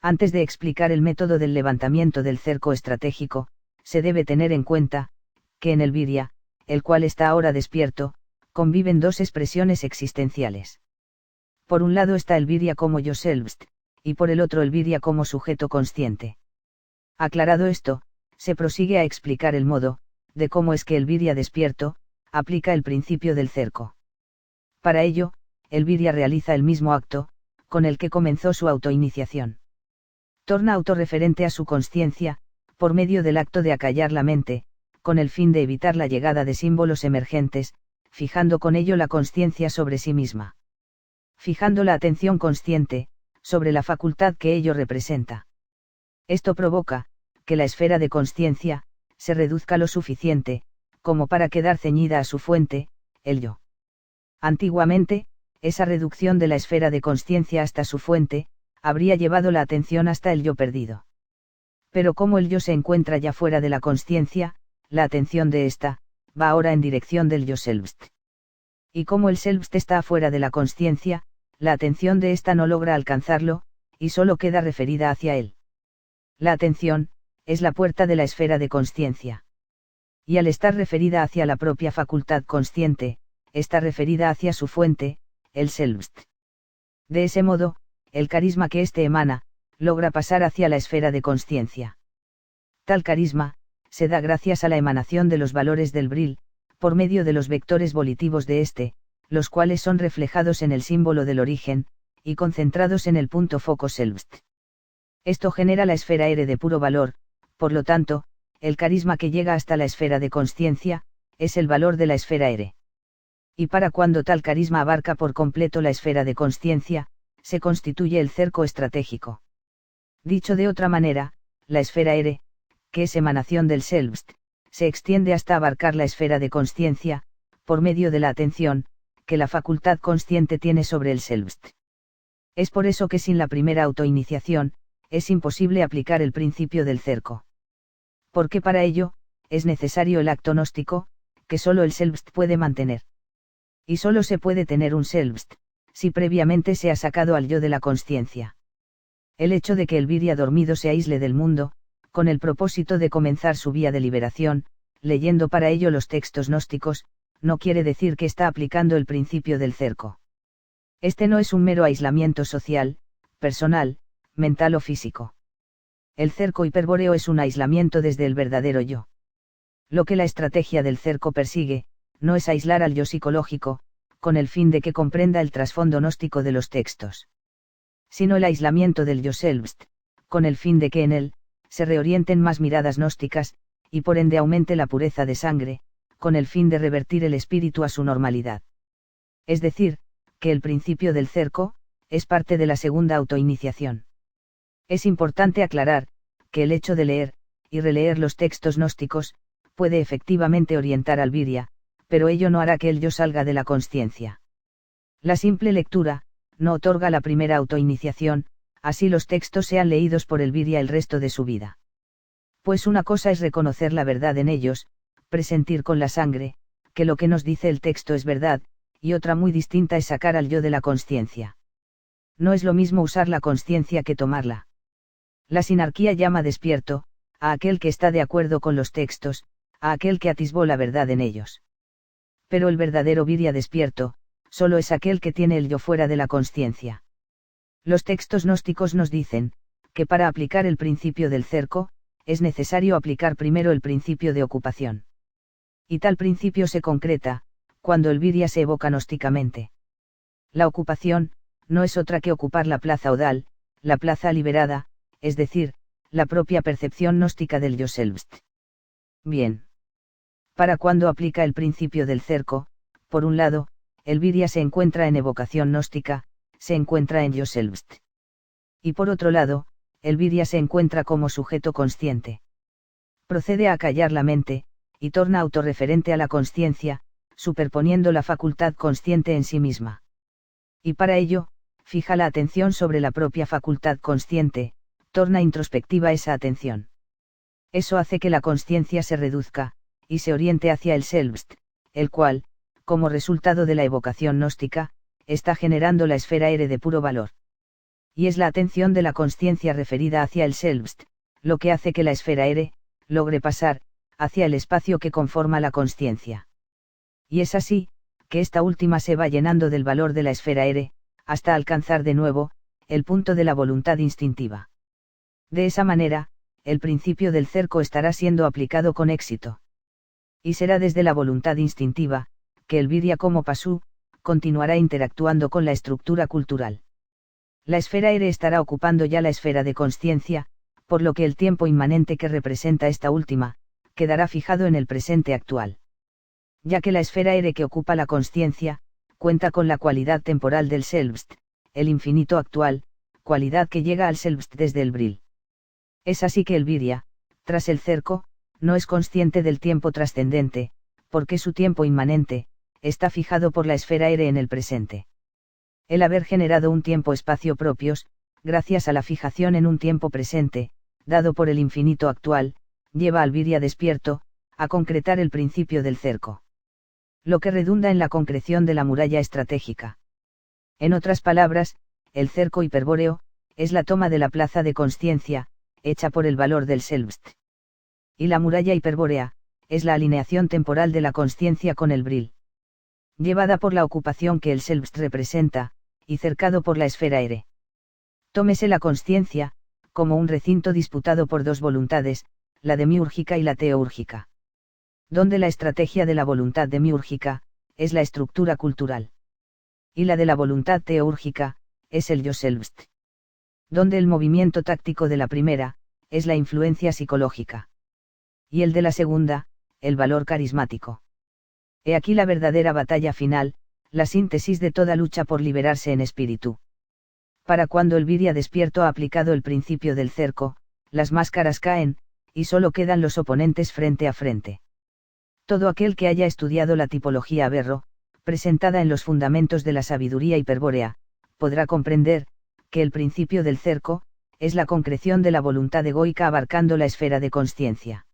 Antes de explicar el método del levantamiento del cerco estratégico, se debe tener en cuenta, que en el Virya, el cual está ahora despierto, conviven dos expresiones existenciales. Por un lado está el Virya como yo selbst, y por el otro el Virya como sujeto consciente. Aclarado esto, se prosigue a explicar el modo, de cómo es que el Virya despierto, aplica el principio del cerco. Para ello, el Virya realiza el mismo acto, con el que comenzó su autoiniciación. Torna autorreferente a su consciencia, por medio del acto de acallar la mente, con el fin de evitar la llegada de símbolos emergentes, fijando con ello la consciencia sobre sí misma. Fijando la atención consciente, sobre la facultad que ello representa. Esto provoca, que la esfera de consciencia, se reduzca lo suficiente, como para quedar ceñida a su fuente, el yo. Antiguamente, esa reducción de la esfera de consciencia hasta su fuente, habría llevado la atención hasta el yo perdido. Pero como el yo se encuentra ya fuera de la consciencia, la atención de ésta, va ahora en dirección del yo selbst. Y como el selbst está fuera de la consciencia, la atención de ésta no logra alcanzarlo, y solo queda referida hacia él. La atención, es la puerta de la esfera de consciencia. Y al estar referida hacia la propia facultad consciente, está referida hacia su fuente, el selbst. De ese modo, el carisma que éste emana, logra pasar hacia la esfera de consciencia. Tal carisma, se da gracias a la emanación de los valores del Bril, por medio de los vectores volitivos de éste, los cuales son reflejados en el símbolo del origen, y concentrados en el punto foco selbst. Esto genera la esfera ere de puro valor, por lo tanto, el carisma que llega hasta la esfera de consciencia, es el valor de la esfera ere. Y para cuando tal carisma abarca por completo la esfera de consciencia, se constituye el cerco estratégico. Dicho de otra manera, la esfera ere, que es emanación del selbst, se extiende hasta abarcar la esfera de consciencia, por medio de la atención, que la facultad consciente tiene sobre el selbst. Es por eso que sin la primera autoiniciación, es imposible aplicar el principio del cerco. Porque para ello, es necesario el acto gnóstico, que solo el selbst puede mantener. Y solo se puede tener un selbst, si previamente se ha sacado al yo de la consciencia. El hecho de que el Virya dormido se aísle del mundo, con el propósito de comenzar su vía de liberación, leyendo para ello los textos gnósticos, no quiere decir que está aplicando el principio del cerco. Este no es un mero aislamiento social, personal, mental o físico. El cerco hiperbóreo es un aislamiento desde el verdadero yo. Lo que la estrategia del cerco persigue, no es aislar al yo psicológico, con el fin de que comprenda el trasfondo gnóstico de los textos. Sino el aislamiento del yo selbst, con el fin de que en él, se reorienten más miradas gnósticas, y por ende aumente la pureza de sangre, con el fin de revertir el espíritu a su normalidad. Es decir, que el principio del cerco, es parte de la segunda autoiniciación. Es importante aclarar, que el hecho de leer, y releer los textos gnósticos, puede efectivamente orientar al Virya, pero ello no hará que el yo salga de la consciencia. La simple lectura, no otorga la primera autoiniciación, así los textos sean leídos por el Virya el resto de su vida. Pues una cosa es reconocer la verdad en ellos, presentir con la sangre, que lo que nos dice el texto es verdad, y otra muy distinta es sacar al yo de la consciencia. No es lo mismo usar la consciencia que tomarla. La sinarquía llama despierto, a aquel que está de acuerdo con los textos, a aquel que atisbó la verdad en ellos. Pero el verdadero Virya despierto, solo es aquel que tiene el yo fuera de la consciencia. Los textos gnósticos nos dicen, que para aplicar el principio del cerco, es necesario aplicar primero el principio de ocupación. Y tal principio se concreta, cuando el Virya se evoca gnósticamente. La ocupación, no es otra que ocupar la plaza odal, la plaza liberada, es decir, la propia percepción gnóstica del yo selbst. Bien. Para cuando aplica el principio del cerco, por un lado, el Virya se encuentra en evocación gnóstica, se encuentra en yo selbst. Y por otro lado, el Virya se encuentra como sujeto consciente. Procede a acallar la mente, y torna autorreferente a la consciencia, superponiendo la facultad consciente en sí misma. Y para ello, fija la atención sobre la propia facultad consciente, torna introspectiva esa atención. Eso hace que la consciencia se reduzca, y se oriente hacia el selbst, el cual, como resultado de la evocación gnóstica, está generando la esfera ere de puro valor. Y es la atención de la consciencia referida hacia el Selbst, lo que hace que la esfera ere, logre pasar, hacia el espacio que conforma la consciencia. Y es así, que esta última se va llenando del valor de la esfera ere, hasta alcanzar de nuevo, el punto de la voluntad instintiva. De esa manera, el principio del cerco estará siendo aplicado con éxito. Y será desde la voluntad instintiva, que el Virya como Pasú, continuará interactuando con la estructura cultural. La esfera ere estará ocupando ya la esfera de consciencia, por lo que el tiempo inmanente que representa esta última, quedará fijado en el presente actual. Ya que la esfera ere que ocupa la consciencia, cuenta con la cualidad temporal del Selbst, el infinito actual, cualidad que llega al Selbst desde el Bril. Es así que el Virya, tras el cerco, no es consciente del tiempo trascendente, porque su tiempo inmanente, está fijado por la esfera ere en el presente. El haber generado un tiempo-espacio propios, gracias a la fijación en un tiempo presente, dado por el infinito actual, lleva al Virya despierto, a concretar el principio del cerco. Lo que redunda en la concreción de la muralla estratégica. En otras palabras, el cerco hiperbóreo, es la toma de la plaza de consciencia, hecha por el valor del Selbst. Y la muralla hiperbórea, es la alineación temporal de la consciencia con el Bril. Llevada por la ocupación que el Selbst representa, y cercado por la esfera ere. Tómese la consciencia, como un recinto disputado por dos voluntades, la demiúrgica y la teúrgica. Donde la estrategia de la voluntad demiúrgica, es la estructura cultural. Y la de la voluntad teúrgica, es el yo Selbst. Donde el movimiento táctico de la primera, es la influencia psicológica. Y el de la segunda, el valor carismático. He aquí la verdadera batalla final, la síntesis de toda lucha por liberarse en espíritu. Para cuando el Virya despierto ha aplicado el principio del cerco, las máscaras caen, y solo quedan los oponentes frente a frente. Todo aquel que haya estudiado la tipología Averro, presentada en los fundamentos de la sabiduría hiperbórea, podrá comprender, que el principio del cerco, es la concreción de la voluntad egoica abarcando la esfera de consciencia.